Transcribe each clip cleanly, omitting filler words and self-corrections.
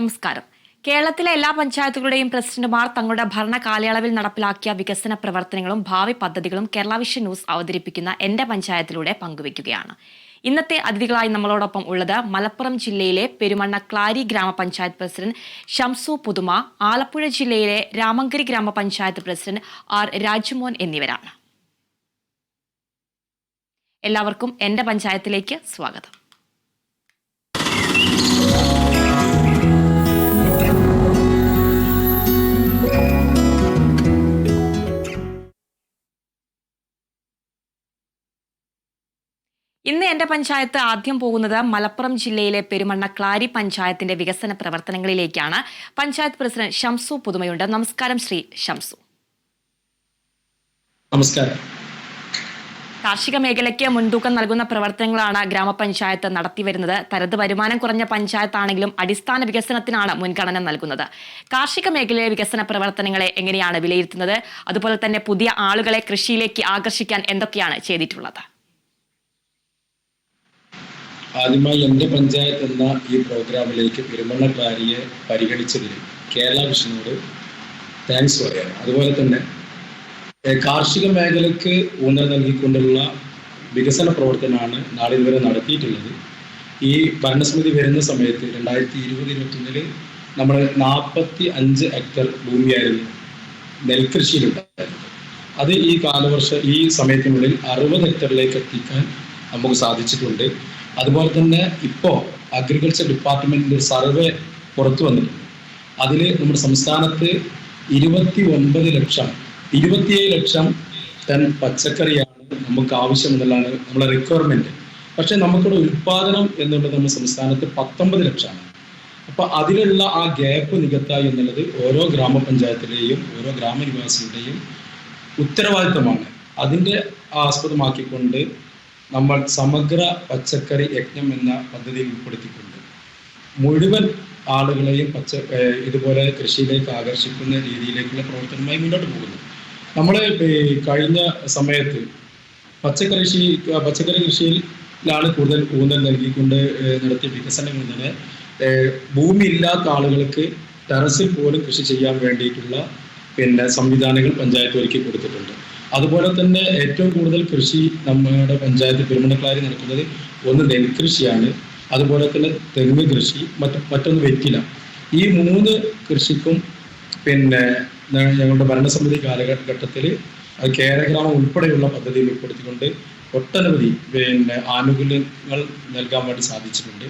നമസ്കാരം. കേരളത്തിലെ എല്ലാ പഞ്ചായത്തുകളുടെയും പ്രസിഡന്റുമാർ തങ്ങളുടെ ഭരണ കാലയളവിൽ നടപ്പിലാക്കിയ വികസന പ്രവർത്തനങ്ങളും ഭാവി പദ്ധതികളും കേരള വിഷൻ ന്യൂസ് അവതരിപ്പിക്കുന്ന എന്റെ പഞ്ചായത്തിലൂടെ പങ്കുവയ്ക്കുകയാണ്. ഇന്നത്തെ അതിഥികളായി നമ്മളോടൊപ്പം ഉള്ളത് മലപ്പുറം ജില്ലയിലെ പെരുമണ്ണക്ലാരി ഗ്രാമപഞ്ചായത്ത് പ്രസിഡന്റ് ഷംസു പുതുമ, ആലപ്പുഴ ജില്ലയിലെ രാമങ്കരി ഗ്രാമപഞ്ചായത്ത് പ്രസിഡന്റ് ആർ രാജുമോൻ എന്നിവരാണ്. എല്ലാവർക്കും എന്റെ പഞ്ചായത്തിലേക്ക് സ്വാഗതം. ഇന്ന് എന്റെ പഞ്ചായത്ത് ആദ്യം പോകുന്നത് മലപ്പുറം ജില്ലയിലെ പെരുമണ്ണക്ലാരി പഞ്ചായത്തിന്റെ വികസന പ്രവർത്തനങ്ങളിലേക്കാണ്. പഞ്ചായത്ത് പ്രസിഡന്റ് ഷംസു പുതുമയുണ്ട്. നമസ്കാരം ശ്രീ ഷംസു. നമസ്കാരം. കാർഷിക മേഖലയ്ക്ക് മുൻതൂക്കം നൽകുന്ന പ്രവർത്തനങ്ങളാണ് ഗ്രാമപഞ്ചായത്ത് നടത്തിവരുന്നത്. തനത് വരുമാനം കുറഞ്ഞ പഞ്ചായത്താണെങ്കിലും അടിസ്ഥാന വികസനത്തിനാണ് മുൻഗണന നൽകുന്നത്. കാർഷിക മേഖലയിലെ വികസന പ്രവർത്തനങ്ങളെ എങ്ങനെയാണ് വിലയിരുത്തുന്നത്? അതുപോലെ തന്നെ പുതിയ ആളുകളെ കൃഷിയിലേക്ക് ആകർഷിക്കാൻ എന്തൊക്കെയാണ് ചെയ്തിട്ടുള്ളത്? ആദ്യമായി എന്റെ പഞ്ചായത്ത് എന്ന ഈ പ്രോഗ്രാമിലേക്ക് പെരുമണ്ണക്ലാരിയെ പരിഗണിച്ചതിൽ കേരള വിഷനോട് താങ്ക്സ് പറയാണ്. അതുപോലെ തന്നെ കാർഷിക മേഖലയ്ക്ക് ഊന്നൽ നൽകിക്കൊണ്ടുള്ള വികസന പ്രവർത്തനമാണ് നാളിൽ വരെ നടത്തിയിട്ടുള്ളത്. ഈ ഭരണസമിതി വരുന്ന സമയത്ത് 2020-21 നമ്മൾ 45 ഹെക്ടർ ഭൂമിയായിരുന്നു നെൽകൃഷിയിലുണ്ടായിരുന്നത്. അത് ഈ സമയത്തിനുള്ളിൽ 60 ഹെക്ടറിലേക്ക് എത്തിക്കാൻ നമുക്ക് സാധിച്ചിട്ടുണ്ട്. അതുപോലെ തന്നെ ഇപ്പോൾ അഗ്രികൾച്ചർ ഡിപ്പാർട്ട്മെന്റിന്റെ സർവേ പുറത്തു വന്നിട്ടുണ്ട്. അതിൽ നമ്മുടെ സംസ്ഥാനത്ത് 27 ലക്ഷം ടൺ പച്ചക്കറിയാണ് നമുക്ക് ആവശ്യമെന്നുള്ളതാണ് നമ്മളെ റിക്വയർമെന്റ്. പക്ഷെ നമുക്കുള്ള ഉൽപാദനം എന്നുള്ളത് നമ്മുടെ സംസ്ഥാനത്ത് 19 ലക്ഷമാണ്. അപ്പൊ അതിലുള്ള ആ ഗ്യാപ്പ് നികത്തുക എന്നുള്ളത് ഓരോ ഗ്രാമപഞ്ചായത്തിലെയും ഓരോ ഗ്രാമനിവാസിയുടെയും ഉത്തരവാദിത്തമാണ്. അതിന്റെ ആസ്പദമാക്കിക്കൊണ്ട് നമ്മൾ സമഗ്ര പച്ചക്കറി യജ്ഞം എന്ന പദ്ധതിയിൽ ഉൾപ്പെടുത്തിക്കൊണ്ട് മുഴുവൻ ആളുകളെയും ഇതുപോലെ കൃഷിയിലേക്ക് ആകർഷിക്കുന്ന രീതിയിലേക്കുള്ള പ്രവർത്തനമായി മുന്നോട്ട് പോകുന്നു. നമ്മൾ കഴിഞ്ഞ സമയത്ത് പച്ചക്കറി കൃഷിയിലാണ് കൂടുതൽ ഊന്നൽ നൽകിക്കൊണ്ട് നടത്തിയ വികസനങ്ങൾ തന്നെ ഭൂമി ഇല്ലാത്ത ആളുകൾക്ക് ടെറസിൽ പോലും കൃഷി ചെയ്യാൻ വേണ്ടിയിട്ടുള്ള സംവിധാനങ്ങൾ പഞ്ചായത്ത് ഒരുക്കി കൊടുത്തിട്ടുണ്ട്. അതുപോലെ തന്നെ ഏറ്റവും കൂടുതൽ കൃഷി നമ്മുടെ പഞ്ചായത്ത് പെരുമണ്ണക്ലാരി നടക്കുന്നത് ഒന്ന് നെൽകൃഷിയാണ്. അതുപോലെ തന്നെ തെങ്ങ് കൃഷി, മറ്റൊന്ന് വെറ്റില. ഈ 3 കൃഷിക്കും ഞങ്ങളുടെ ഭരണസമിതി കാലഘട്ടത്തിൽ കേരഗ്രാമം ഉൾപ്പെടെയുള്ള പദ്ധതിയിൽ ഉൾപ്പെടുത്തിക്കൊണ്ട് ഒട്ടനവധി ആനുകൂല്യങ്ങൾ നൽകാൻ വേണ്ടി സാധിച്ചിട്ടുണ്ട്.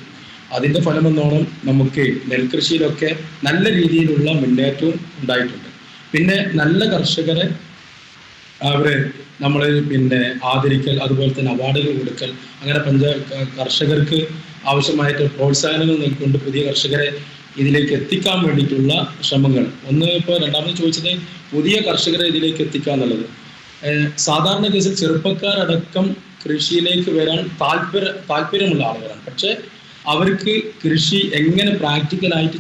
അതിന്റെ ഫലമെന്നോണം നമുക്ക് നെൽകൃഷിയിലൊക്കെ നല്ല രീതിയിലുള്ള മുന്നേറ്റവും ഉണ്ടായിട്ടുണ്ട്. പിന്നെ നല്ല കർഷകരെ നമ്മൾ ആദരിക്കൽ, അതുപോലെ തന്നെ അവാർഡുകൾ കൊടുക്കൽ, അങ്ങനെ കർഷകർക്ക് ആവശ്യമായിട്ട് പ്രോത്സാഹനങ്ങൾ നൽകിക്കൊണ്ട് പുതിയ കർഷകരെ ഇതിലേക്ക് എത്തിക്കാൻ വേണ്ടിയിട്ടുള്ള ശ്രമങ്ങൾ. രണ്ടാമത് ചോദിച്ചത് പുതിയ കർഷകരെ ഇതിലേക്ക് എത്തിക്കുക എന്നുള്ളത്. സാധാരണ കേസിൽ ചെറുപ്പക്കാരടക്കം കൃഷിയിലേക്ക് വരാൻ താല്പര്യമുള്ള ആളുകളാണ്. പക്ഷെ അവർക്ക് കൃഷി എങ്ങനെ പ്രാക്ടിക്കലായിട്ട്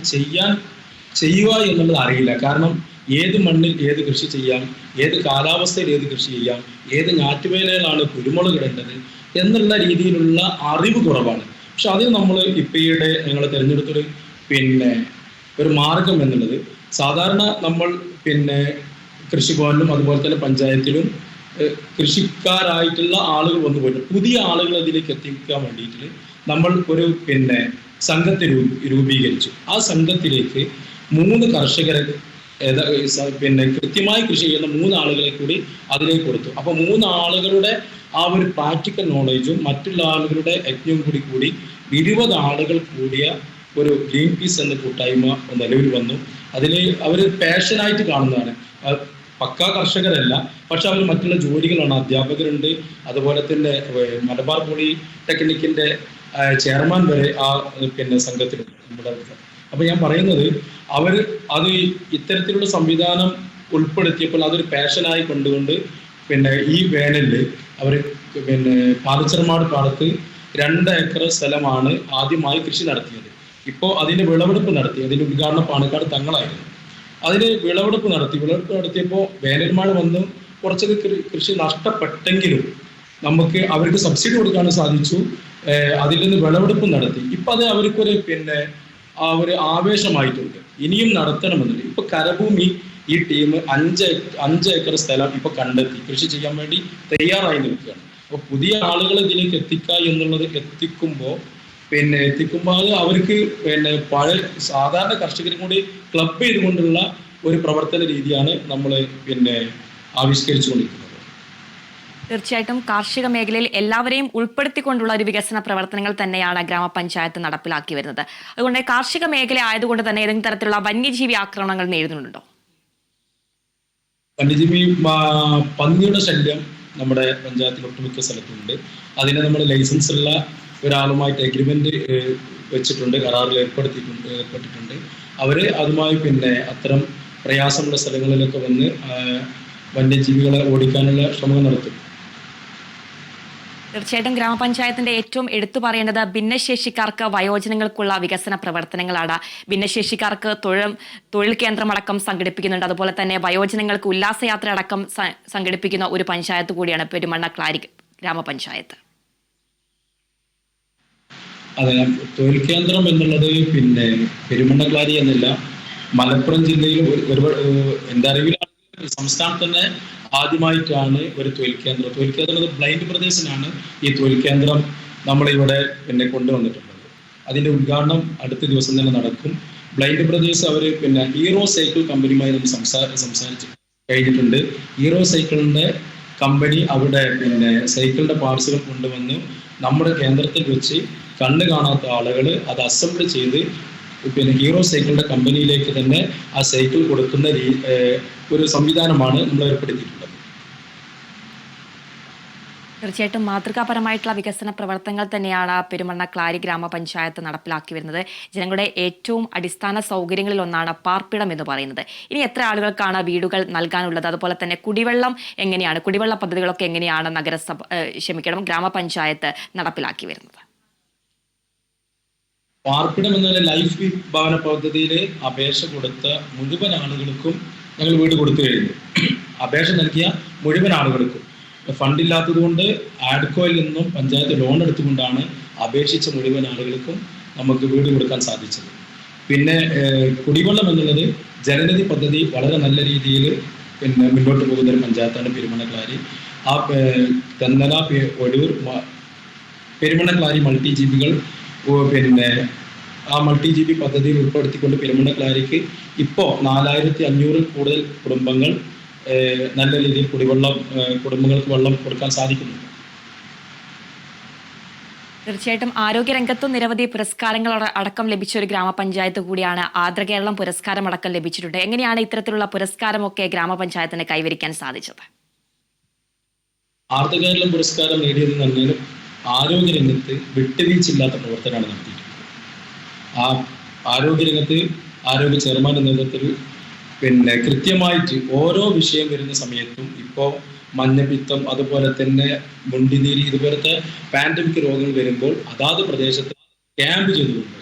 ചെയ്യുക എന്നുള്ളത് അറിയില്ല. കാരണം ഏത് മണ്ണിൽ ഏത് കൃഷി ചെയ്യാം, ഏത് കാലാവസ്ഥയിൽ ഏത് കൃഷി ചെയ്യാം, ഏത് ഞാറ്റുവേലയിലാണ് കുരുമുളക് ഇടേണ്ടത് എന്നുള്ള രീതിയിലുള്ള അറിവ് കുറവാണ്. പക്ഷെ അതിന് നമ്മൾ ഇപ്പോഴത്തെ ഞങ്ങൾ തിരഞ്ഞെടുത്തൊരു ഒരു മാർഗം എന്നുള്ളത്, സാധാരണ നമ്മൾ കൃഷിഭവനിലും അതുപോലെ തന്നെ പഞ്ചായത്തിലും കൃഷിക്കാരായിട്ടുള്ള ആളുകൾ വന്നു പോയിട്ട് പുതിയ ആളുകൾ അതിലേക്ക് എത്തിക്കാൻ വേണ്ടിയിട്ട് നമ്മൾ ഒരു സംഘത്തെ രൂപീകരിച്ചു. ആ സംഘത്തിലേക്ക് 3 കർഷകരെ കൃത്യമായി കൃഷി ചെയ്യുന്ന 3 ആളുകളെ കൂടി അതിലേക്ക് കൊടുത്തു. അപ്പൊ 3 ആളുകളുടെ ആ ഒരു പ്രാക്ടിക്കൽ നോളേജും മറ്റുള്ള ആളുകളുടെ യജ്ഞവും കൂടി 20 ആളുകൾ കൂടിയ ഒരു ഗ്രീൻ പീസ് എന്ന കൂട്ടായ്മ നിലവിൽ വന്നു. അതിൽ അവർ പാഷനായിട്ട് കാണുന്നതാണ്. പക്കാ കർഷകരല്ല, പക്ഷെ അവർ മറ്റുള്ള ജോലികളാണ്. അധ്യാപകരുണ്ട്, അതുപോലെ തന്നെ മലബാർ പോളിടെക്നിക്കിന്റെ ചെയർമാൻ വരെ ആ സംഘത്തിലുണ്ട് നമ്മുടെ. അപ്പൊ ഞാൻ പറയുന്നത് അത് ഇത്തരത്തിലുള്ള സംവിധാനം ഉൾപ്പെടുത്തിയപ്പോൾ അതൊരു പാഷനായി കൊണ്ടുകൊണ്ട് ഈ വേനലില് അവർ പാലച്ചർമാട് പാടത്ത് 2 ഏക്കർ സ്ഥലമാണ് ആദ്യമായി കൃഷി നടത്തിയത്. ഇപ്പോൾ അതിന്റെ വിളവെടുപ്പ് നടത്തി. അതിന്റെ ഉദ്ഘാടനം പാണക്കാട് തങ്ങളായിരുന്നു. അതിന് വിളവെടുപ്പ് നടത്തിയപ്പോൾ വേനൽ മഴ വന്ന് കുറച്ചൊക്കെ കൃഷി നഷ്ടപ്പെട്ടെങ്കിലും നമുക്ക് അവർക്ക് സബ്സിഡി കൊടുക്കാൻ സാധിച്ചു. അതിൽ നിന്ന് വിളവെടുപ്പ് നടത്തി. ഇപ്പൊ അത് അവർക്കൊരു ആ ഒരു ആവേശമായിട്ടുണ്ട്. ഇനിയും നടത്തണമെന്നുണ്ട്. ഇപ്പൊ കരഭൂമി ഈ ടീം 5 ഏക്കർ സ്ഥലം ഇപ്പൊ കണ്ടെത്തി കൃഷി ചെയ്യാൻ വേണ്ടി തയ്യാറായി നിൽക്കുകയാണ്. അപ്പൊ പുതിയ ആളുകളെ ഇതിലേക്ക് എത്തിക്കുക എന്നുള്ളത് എത്തിക്കുമ്പോൾ അത് അവർക്ക് പഴയ സാധാരണ കർഷകരും കൂടി ക്ലബ് ചെയ്തുകൊണ്ടുള്ള ഒരു പ്രവർത്തന രീതിയാണ് നമ്മൾ ആവിഷ്കരിച്ചുകൊണ്ടിരിക്കുന്നത്. തീർച്ചയായിട്ടും കാർഷിക മേഖലയിൽ എല്ലാവരെയും ഉൾപ്പെടുത്തിക്കൊണ്ടുള്ള ഒരു വികസന പ്രവർത്തനങ്ങൾ തന്നെയാണ് ഗ്രാമപഞ്ചായത്ത് നടപ്പിലാക്കി വരുന്നത്. അതുകൊണ്ട് കാർഷിക മേഖല ആയതുകൊണ്ട് തന്നെ ഏതെങ്കിലും തരത്തിലുള്ള വന്യജീവി ആക്രമണങ്ങൾ നേരിടുന്നുണ്ടോ? വന്യജീവി പന്നിയുടെ ശല്യം നമ്മുടെ പഞ്ചായത്തിൽ ഒട്ടുമിക്ക സ്ഥലത്തുണ്ട്. അതിനെ നമ്മൾ ലൈസൻസ് ഉള്ള ഒരാളുമായിട്ട് എഗ്രിമെന്റ് വെച്ചിട്ടുണ്ട്, കരാറിൽ ഏർപ്പെട്ടിട്ടുണ്ട്. അവര് അതുമായി അത്തരം പ്രയാസമുള്ള സ്ഥലങ്ങളിലൊക്കെ വന്ന് വന്യജീവികളെ ഓടിക്കാനുള്ള ശ്രമം നടത്തും. തീർച്ചയായിട്ടും ഗ്രാമപഞ്ചായത്തിന്റെ ഏറ്റവും എടുത്തു പറയേണ്ടത് ഭിന്നശേഷിക്കാർക്ക് വയോജനങ്ങൾക്കുള്ള വികസന പ്രവർത്തനങ്ങളാണ്. ഭിന്നശേഷിക്കാർക്ക് തൊഴിൽ കേന്ദ്രമടക്കം സംഘടിപ്പിക്കുന്നുണ്ട്. അതുപോലെ തന്നെ വയോജനങ്ങൾക്ക് ഉല്ലാസയാത്ര അടക്കം സംഘടിപ്പിക്കുന്ന ഒരു പഞ്ചായത്ത് കൂടിയാണ് പെരുമണ്ണക്ലാരി ഗ്രാമപഞ്ചായത്ത്. അതെ, തൊഴിൽ കേന്ദ്രം എന്നുള്ളത് പെരുമണ്ണക്ലാരി എന്നല്ല, മലപ്പുറം ജില്ലയിൽ എൻ്റെ അറിവിൽ സംസ്ഥാനത്ത് തന്നെ ആദ്യമായിട്ടാണ് ഒരു തൊഴിൽ കേന്ദ്രം ബ്ലൈൻഡ് പ്രദേശനാണ് ഈ തൊഴിൽ കേന്ദ്രം നമ്മളിവിടെ കൊണ്ടുവന്നിട്ടുള്ളത്. അതിന്റെ ഉദ്ഘാടനം അടുത്ത ദിവസം തന്നെ നടക്കും. ബ്ലൈൻഡ് പ്രദേശ് അവർ ഹീറോ സൈക്കിൾ കമ്പനിയുമായി നമ്മൾ സംസാരിച്ച് കഴിഞ്ഞിട്ടുണ്ട്. ഹീറോ സൈക്കിളിന്റെ കമ്പനി അവിടെ സൈക്കിളിന്റെ പാർട്സുകൾ കൊണ്ടുവന്ന് നമ്മുടെ കേന്ദ്രത്തിൽ വെച്ച് കണ്ണ് കാണാത്ത ആളുകൾ അത് അസംബിൾ ചെയ്ത് ഹീറോ സൈക്കിളിന്റെ കമ്പനിയിലേക്ക് തന്നെ ആ സൈക്കിൾ കൊടുക്കുന്ന ഒരു സംവിധാനമാണ് നമ്മൾ ഏർപ്പെടുത്തിയിട്ടുള്ളത്. തീർച്ചയായിട്ടും മാതൃകാപരമായിട്ടുള്ള വികസന പ്രവർത്തനങ്ങൾ തന്നെയാണ് പെരുമണ്ണക്ലാരി ഗ്രാമപഞ്ചായത്ത് നടപ്പിലാക്കി വരുന്നത്. ജനങ്ങളുടെ ഏറ്റവും അടിസ്ഥാന സൗകര്യങ്ങളിൽ ഒന്നാണ് പാർപ്പിടം എന്ന് പറയുന്നത്. ഇനി എത്ര ആളുകൾക്കാണ് വീടുകൾ നൽകാനുള്ളത്? അതുപോലെ തന്നെ കുടിവെള്ള പദ്ധതികളൊക്കെ എങ്ങനെയാണ് ഗ്രാമപഞ്ചായത്ത് നടപ്പിലാക്കി വരുന്നത്? പാർപ്പിടം എന്ന ലൈഫ് ഭവന പദ്ധതിയിൽ അപേക്ഷ കൊടുത്ത മുഴുവൻ ആളുകൾക്കും ഞങ്ങൾ വീട് കൊടുത്തു കഴിഞ്ഞു. അപേക്ഷ നൽകിയ മുഴുവൻ ആളുകൾക്കും ഫണ്ടില്ലാത്തത് കൊണ്ട് ആഡ്കോയിൽ നിന്നും പഞ്ചായത്ത് ലോൺ എടുത്തുകൊണ്ടാണ് അപേക്ഷിച്ച മുഴുവൻ ആളുകൾക്കും നമുക്ക് വീട് കൊടുക്കാൻ സാധിച്ചത്. കുടിവെള്ളം എന്നുള്ളത് ജലനിധി പദ്ധതി വളരെ നല്ല രീതിയിൽ മുന്നോട്ട് പോകുന്ന ഒരു പഞ്ചായത്താണ് പെരുമണ്ണക്ലാരി. ആ തെന്നല, ഒടൂർ, പെരുമണ്ണക്ലാരി മൾട്ടി ജീവികൾ ആ മൾട്ടി ജി.ബി പദ്ധതിയിൽ ഉൾപ്പെടുത്തിക്കൊണ്ട് പെരുമണ്ണക്ലാരിക്ക് ഇപ്പോൾ 4500 കൂടുതൽ കുടുംബങ്ങൾ നല്ല രീതിയിൽ കുടുംബങ്ങൾക്ക് വെള്ളം കൊടുക്കാൻ സാധിക്കുന്നുണ്ട്. തീർച്ചയായിട്ടും ആരോഗ്യരംഗത്തും നിരവധി പുരസ്കാരങ്ങൾ അടക്കം ലഭിച്ച ഒരു ഗ്രാമപഞ്ചായത്ത് കൂടിയാണ്. ആർദ്രകേരളം പുരസ്കാരം അടക്കം ലഭിച്ചിട്ടുണ്ട്. എങ്ങനെയാണ് ഇത്തരത്തിലുള്ള പുരസ്കാരമൊക്കെ ഗ്രാമപഞ്ചായത്തിന് കൈവരിക്കാൻ സാധിച്ചത്? ആർദ്രകേരളം പുരസ്കാരം നേടിയത് തന്നെ ആരോഗ്യരംഗത്ത് വിട്ടുവീഴ്ചയില്ലാത്ത പ്രവർത്തനമാണ് നടത്തിയിട്ടുള്ളത്. ആ ആരോഗ്യരംഗത്ത് ആരോഗ്യ ചെയർമാന്റെ നേതൃത്വത്തിൽ കൃത്യമായിട്ട് ഓരോ വിഷയം വരുന്ന സമയത്തും ഇപ്പോൾ മഞ്ഞപ്പിത്തം, അതുപോലെ തന്നെ മുണ്ടിനീര്, ഇതുപോലത്തെ പാൻഡമിക് രോഗങ്ങൾ വരുമ്പോൾ അതാത് പ്രദേശത്ത് ക്യാമ്പ് ചെയ്തുകൊണ്ട്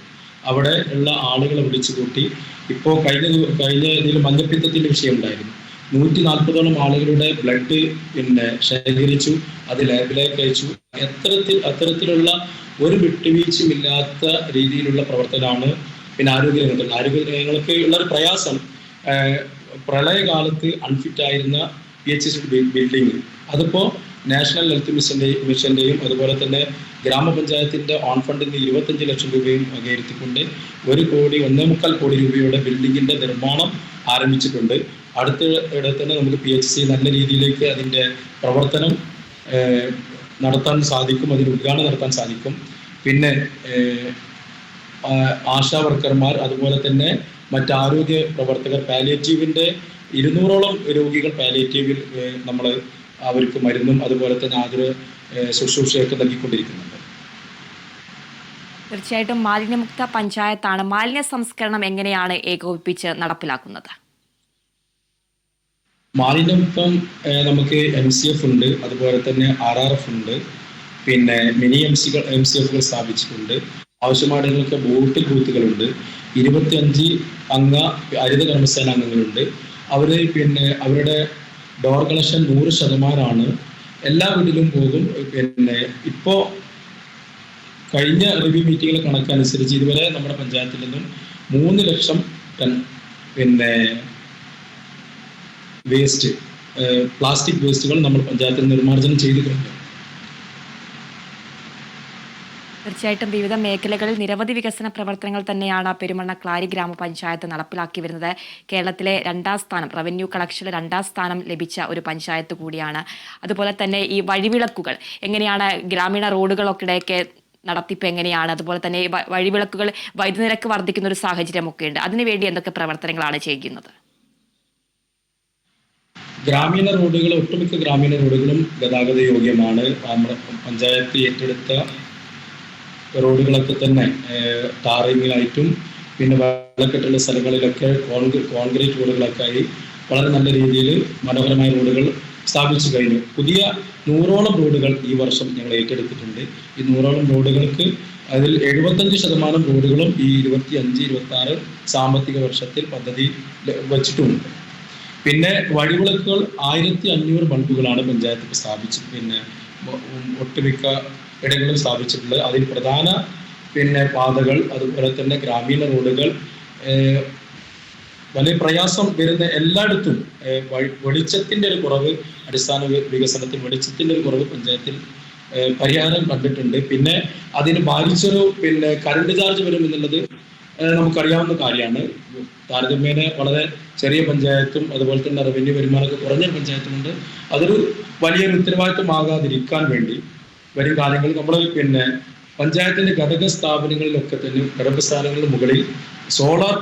അവിടെ ഉള്ള ആളുകളെ വിളിച്ചുകൂട്ടി. ഇപ്പോൾ കഴിഞ്ഞ ഇതിൽ മഞ്ഞപ്പിത്തത്തിന്റെ വിഷയം ഉണ്ടായിരുന്നു. 140ഓളം ആളുകളുടെ ബ്ലഡ് ശേഖരിച്ചു, അത് ലാബിലേക്ക് അയച്ചു. അത്തരത്തിലുള്ള ഒരു വിട്ടുവീഴ്ചയുമില്ലാത്ത രീതിയിലുള്ള പ്രവർത്തനമാണ് ആരോഗ്യരംഗത്തുള്ള. ആരോഗ്യരംഗങ്ങൾക്ക് ഉള്ളൊരു പ്രയാസം, പ്രളയകാലത്ത് അൺഫിറ്റ് ആയിരുന്ന PHC ബിൽഡിംഗ് അതിപ്പോൾ നാഷണൽ ഹെൽത്ത് മിഷന്റെയും അതുപോലെ തന്നെ ഗ്രാമപഞ്ചായത്തിന്റെ ഓൺ ഫണ്ടിൽ നിന്ന് 25 ലക്ഷം രൂപയും വകയിരുത്തിക്കൊണ്ട് 1.25 കോടി രൂപയുടെ ബിൽഡിങ്ങിന്റെ നിർമ്മാണം ആരംഭിച്ചിട്ടുണ്ട്. അടുത്തിടെ തന്നെ നമുക്ക് PHC നല്ല രീതിയിലേക്ക് അതിൻ്റെ പ്രവർത്തനം നടത്താൻ സാധിക്കും, അതിന് ഉദ്ഘാടനം നടത്താൻ സാധിക്കും. ആശാ വർക്കർമാർ, അതുപോലെ തന്നെ മറ്റാരോഗ്യ പ്രവർത്തകർ, പാലിയേറ്റീവിൻ്റെ 200ഓളം രോഗികൾ പാലിയേറ്റീവിൽ നമ്മൾ അവർക്ക് മരുന്നും അതുപോലെ തന്നെ ആതുര ശുശ്രൂഷയൊക്കെ നൽകിക്കൊണ്ടിരിക്കുന്നുണ്ട്. തീർച്ചയായിട്ടും മാലിന്യമുക്ത പഞ്ചായത്താണ്. മാലിന്യ സംസ്കരണം എങ്ങനെയാണ് ഏകോപിപ്പിച്ച് നടപ്പിലാക്കുന്നത്? മാലിന്യമുക്തം നമുക്ക് MCF ഉണ്ട്, അതുപോലെ തന്നെ RRF ഉണ്ട്, മിനി MCFകൾ സ്ഥാപിച്ചിട്ടുണ്ട്. ആവശ്യമായവർക്ക് ബൂത്തുകളുണ്ട്. 25 അംഗ ഹരിത കർമ്മസേന അംഗങ്ങളുണ്ട്. അവർ അവരുടെ ഡോർ കളക്ഷൻ 100% എല്ലാ വീട്ടിലും പോകും. ഇപ്പോൾ കഴിഞ്ഞ റിവ്യൂ മീറ്റിംഗിലെ കണക്കനുസരിച്ച് ഇതുവരെ നമ്മുടെ പഞ്ചായത്തിൽ നിന്നും 3 ലക്ഷം ടൺ പിന്നെ വേസ്റ്റ്, പ്ലാസ്റ്റിക് വേസ്റ്റുകൾ നമ്മൾ പഞ്ചായത്തിൽ നിർമ്മാർജ്ജനം ചെയ്തിട്ടുണ്ട്. തീർച്ചയായിട്ടും വിവിധ മേഖലകളിൽ നിരവധി വികസന പ്രവർത്തനങ്ങൾ തന്നെയാണ് പെരുമണ്ണക്ലാരി ഗ്രാമപഞ്ചായത്ത് നടപ്പിലാക്കി വരുന്നത്. കേരളത്തിലെ 2ാം സ്ഥാനം, റവന്യൂ കളക്ഷനിൽ 2ാം സ്ഥാനം ലഭിച്ച ഒരു പഞ്ചായത്ത് കൂടിയാണ്. അതുപോലെ തന്നെ ഈ വഴിവിളക്കുകൾ എങ്ങനെയാണ്, ഗ്രാമീണ റോഡുകളൊക്കെ നടത്തിപ്പ് എങ്ങനെയാണ്, അതുപോലെ തന്നെ വഴിവിളക്കുകൾ വൈദ്യുതി നിരക്ക് വർദ്ധിക്കുന്ന ഒരു സാഹചര്യമൊക്കെ ഉണ്ട്. അതിനുവേണ്ടി എന്തൊക്കെ പ്രവർത്തനങ്ങളാണ് ചെയ്യുന്നത്? ഗ്രാമീണ റോഡുകൾ, ഒട്ടുമിക്ക ഗ്രാമീണ റോഡുകളും ഗതാഗത യോഗ്യമാണ്. നമ്മുടെ പഞ്ചായത്ത് ഏറ്റെടുത്ത റോഡുകളൊക്കെ തന്നെ ടാറിങ്ങിലായിട്ടും പിന്നെ വെള്ളക്കെട്ടുള്ള സ്ഥലങ്ങളിലൊക്കെ കോൺക്രീറ്റ് റോഡുകളൊക്കെ ആയി വളരെ നല്ല രീതിയിൽ മനോഹരമായ റോഡുകൾ സ്ഥാപിച്ചു കഴിഞ്ഞു. പുതിയ 100ഓളം റോഡുകൾ ഈ വർഷം ഞങ്ങൾ ഏറ്റെടുത്തിട്ടുണ്ട്. ഈ 100ഓളം റോഡുകൾക്ക് അതിൽ 75% റോഡുകളും ഈ 25-26 സാമ്പത്തിക വർഷത്തിൽ പദ്ധതി വച്ചിട്ടുണ്ട്. പിന്നെ വഴിവിളക്കുകൾ 1500 ബൾബുകളാണ് പഞ്ചായത്ത് സ്ഥാപിച്ചത്. പിന്നെ ഒട്ടുമിക്ക ഇടങ്ങളിൽ സ്ഥാപിച്ചിട്ടുള്ളത്. അതിൽ പ്രധാന പാതകൾ, അതുപോലെ തന്നെ ഗ്രാമീണ റോഡുകൾ, വലിയ പ്രയാസം വരുന്ന എല്ലായിടത്തും വെളിച്ചത്തിന്റെ ഒരു കുറവ്, അടിസ്ഥാന വികസനത്തിൽ വെളിച്ചത്തിന്റെ ഒരു കുറവ് പഞ്ചായത്തിൽ പരിഹാരം കണ്ടിട്ടുണ്ട്. പിന്നെ അതിന് ഭാരിച്ചൊരു കറണ്ട് ചാർജ് വരും എന്നുള്ളത് നമുക്കറിയാവുന്ന കാര്യമാണ്. താരതമ്യേന വളരെ ചെറിയ പഞ്ചായത്തും അതുപോലെ തന്നെ റവന്യൂ വരുമാനമൊക്കെ കുറഞ്ഞ പഞ്ചായത്തുമുണ്ട്. അതൊരു വലിയൊരു ഉത്തരവാദിത്വമാകാതിരിക്കാൻ വേണ്ടി വരും കാലങ്ങളിൽ നമ്മൾ പഞ്ചായത്തിന്റെ ഘടക സ്ഥാപനങ്ങളിലൊക്കെ തന്നെ ഘടകസ്ഥാനങ്ങളുടെ മുകളിൽ സോളാർ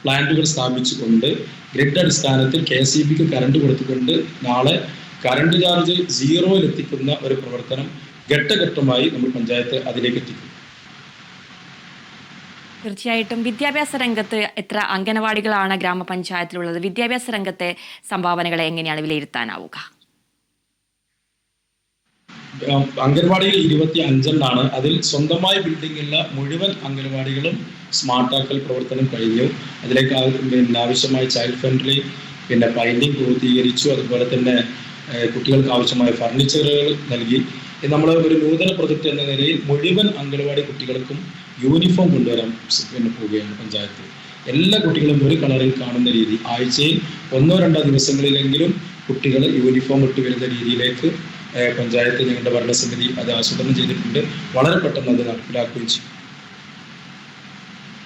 പ്ലാന്റുകൾ സ്ഥാപിച്ചുകൊണ്ട് ഗ്രിഡ് അടിസ്ഥാനത്തിൽ KCBക്ക് കറണ്ട് കൊടുത്തുകൊണ്ട് നാളെ കറണ്ട് ചാർജ് 0 എത്തിക്കുന്ന ഒരു പ്രവർത്തനം ഘട്ടഘട്ടമായി നമ്മൾ പഞ്ചായത്ത് അതിലേക്ക് എത്തിക്കും. തീർച്ചയായിട്ടും വിദ്യാഭ്യാസ രംഗത്ത് എത്ര അംഗനവാടികളാണ് ഗ്രാമപഞ്ചായത്തിലുള്ളത്? വിദ്യാഭ്യാസ രംഗത്തെ സംഭാവനകളെ എങ്ങനെയാണ് വിലയിരുത്താനാവുക? അംഗൻവാടികൾ 25 അതിൽ സ്വന്തമായി ബിൽഡിംഗ് ഉള്ള മുഴുവൻ അംഗൻവാടികളും സ്മാർട്ടാക്കൽ പ്രവർത്തനം കഴിഞ്ഞു. അതിലേക്ക് ആവശ്യമായ ചൈൽഡ് ഫ്രണ്ട്ലി പൈൻറ്റിങ് പൂർത്തീകരിച്ചു. അതുപോലെ തന്നെ കുട്ടികൾക്ക് ആവശ്യമായ ഫർണിച്ചറുകൾ നൽകി. നമ്മൾ ഒരു നൂതന പ്രൊജക്ട് എന്ന നിലയിൽ മുഴുവൻ അംഗൻവാടി കുട്ടികൾക്കും യൂണിഫോം കൊണ്ടുവരാൻ പോവുകയാണ് പഞ്ചായത്ത്. എല്ലാ കുട്ടികളും ഒരു കളറിൽ കാണുന്ന രീതി, ആഴ്ചയിൽ 1-2 ദിവസങ്ങളിലെങ്കിലും കുട്ടികൾ യൂണിഫോം ഇട്ട് വരുന്ന രീതിയിലേക്ക് പഞ്ചായത്ത് ഞങ്ങളുടെ ഭരണസമിതി അത് ആസൂത്രണം ചെയ്തിട്ടുണ്ട്. വളരെ പെട്ടെന്ന് അത് നടപ്പിലാക്കുകയും ചെയ്യും.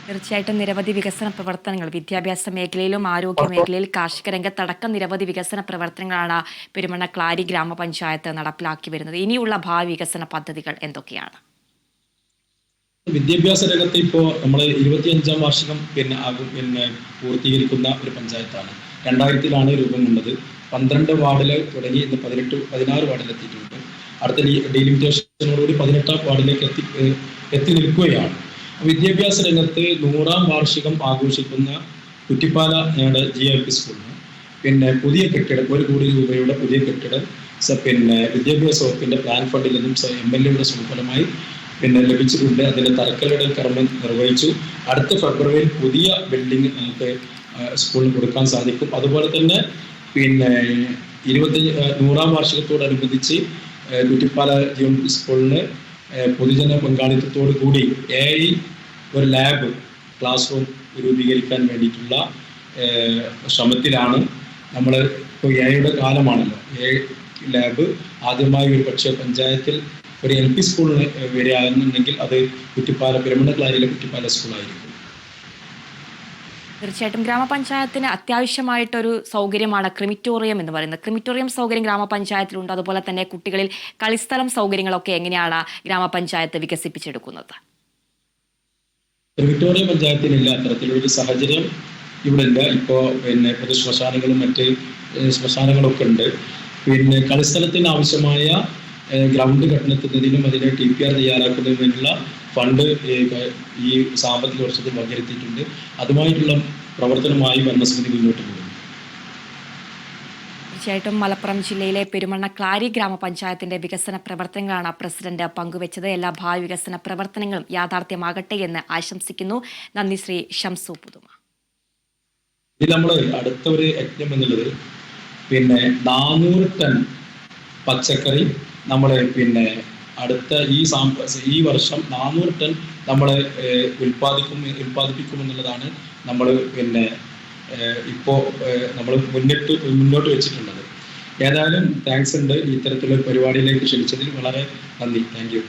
തീർച്ചയായിട്ടും നിരവധി വികസന പ്രവർത്തനങ്ങൾ വിദ്യാഭ്യാസ മേഖലയിലും ആരോഗ്യ മേഖലയിൽ കാർഷിക രംഗത്തടക്കം നിരവധി വികസന പ്രവർത്തനങ്ങളാണ് പെരുമണ്ണക്ലാരി ഗ്രാമപഞ്ചായത്ത് നടപ്പിലാക്കി വരുന്നത്. ഇനിയുള്ള ഭാവി വികസന പദ്ധതികൾ എന്തൊക്കെയാണ്? വിദ്യാഭ്യാസ രംഗത്ത് ഇപ്പോൾ നമ്മൾ 25ാം വാർഷികം പൂർത്തീകരിക്കുന്ന ഒരു പഞ്ചായത്താണ്. 2000-ലാണ് രൂപം കൊണ്ടത്. 12 വാർഡിൽ തുടങ്ങി ഇന്ന് 16 വാർഡിലെത്തിയിട്ടുണ്ട്. അടുത്ത ഡീലിമിറ്റേഷനോടുകൂടി 18ാം വാർഡിലേക്ക് എത്തി നിൽക്കുകയാണ്. വിദ്യാഭ്യാസ രംഗത്ത് 100ാം വാർഷികം ആഘോഷിക്കുന്ന കുറ്റിപ്പാല ഞങ്ങളുടെ GLP സ്കൂളിന് പുതിയ കെട്ടിടം 1 കോടി രൂപയുടെ പുതിയ കെട്ടിടം വിദ്യാഭ്യാസ വകുപ്പിന്റെ പ്ലാൻ ഫണ്ടിൽ നിന്നും MLAയുടെ സുഫലമായി ലഭിച്ചിട്ടുണ്ട്. അതിന്റെ തറക്കല്ലിടൽ കർമ്മം നിർവഹിച്ചു. അടുത്ത ഫെബ്രുവരിയിൽ പുതിയ ബിൽഡിംഗ് നമുക്ക് സ്കൂളിന് കൊടുക്കാൻ സാധിക്കും. അതുപോലെ തന്നെ 100ാം വാർഷികത്തോടനുബന്ധിച്ച് കുറ്റിപ്പാല GLP സ്കൂളിന് പൊതുജന പങ്കാളിത്തത്തോടു കൂടി AI ഒരു ലാബ് ക്ലാസ് റൂം രൂപീകരിക്കാൻ വേണ്ടിയിട്ടുള്ള ശ്രമത്തിലാണ് നമ്മൾ. ഇപ്പോൾ AI കാലമാണല്ലോ. AI ലാബ് ആദ്യമായി ഒരു പക്ഷേ പഞ്ചായത്തിൽ ഒരു LP സ്കൂളിന് വരികയാണെന്നുണ്ടെങ്കിൽ അത് പെരുമണ്ണക്ലാരിയിലെ കുറ്റിപ്പാല സ്കൂളായിരിക്കും. തീർച്ചയായിട്ടും ഗ്രാമപഞ്ചായത്തിന് അത്യാവശ്യമായിട്ടൊരു സൗകര്യമാണ് ക്രിമിറ്റോറിയം എന്ന് പറയുന്നത്. ക്രിമിറ്റോറിയം സൗകര്യം ഗ്രാമപഞ്ചായത്തിലുണ്ട്. അതുപോലെ തന്നെ കുട്ടികളിൽ കളിസ്ഥലം സൗകര്യങ്ങളൊക്കെ എങ്ങനെയാണ് ഗ്രാമപഞ്ചായത്ത് വികസിപ്പിച്ചെടുക്കുന്നത്? ക്രിമിറ്റോറിയം പഞ്ചായത്തിനില്ല, അത്തരത്തിലൊരു സാഹചര്യം ഇവിടെ ഇല്ല. ഇപ്പോൾ പൊതു ശ്മശാനങ്ങളും മറ്റ് ശ്മശാനങ്ങളൊക്കെ ഉണ്ട്. കളിസ്ഥലത്തിന് ആവശ്യമായ ഗ്രൗണ്ട് കെട്ടുന്നതിനും അതിനെ TPR തയ്യാറാക്കുന്നതിനും വേണ്ടിയുള്ള ഫണ്ട് ഈ സാമ്പത്തിക വർഷത്തിൽ വകയിരുത്തിയിട്ടുണ്ട്. അതുമായിട്ടുള്ള പ്രവർത്തനമായി ഭരണസമിതി മുന്നോട്ട് പോകുന്നു. തീർച്ചയായിട്ടും മലപ്പുറം ജില്ലയിലെ പെരുമണ്ണക്ലാരി ഗ്രാമപഞ്ചായത്തിന്റെ വികസന പ്രവർത്തനങ്ങളാണ് പ്രസിഡന്റ് പങ്കുവച്ചത്. എല്ലാ ഭാവി വികസന പ്രവർത്തനങ്ങളും യാഥാർത്ഥ്യമാകട്ടെ എന്ന് ആശംസിക്കുന്നു. നന്ദി ശ്രീ ഷംസു പുതുമ. ഇത് നമ്മൾ അടുത്ത ഒരു യജ്ഞം എന്നുള്ളത് 400 ടൺ പച്ചക്കറി നമ്മൾ അടുത്ത ഈ വർഷം 400 ടൺ നമ്മൾ ഉൽപ്പാദിപ്പിക്കുമെന്നുള്ളതാണ് നമ്മൾ പിന്നെ ഇപ്പോൾ നമ്മൾ മുന്നോട്ട് വെച്ചിട്ടുള്ളത്. ഏതായാലും താങ്ക്സ് ഉണ്ട്, ഇത്തരത്തിലുള്ള പരിപാടിയിലേക്ക് ക്ഷണിച്ചതിൽ വളരെ നന്ദി. Thank you.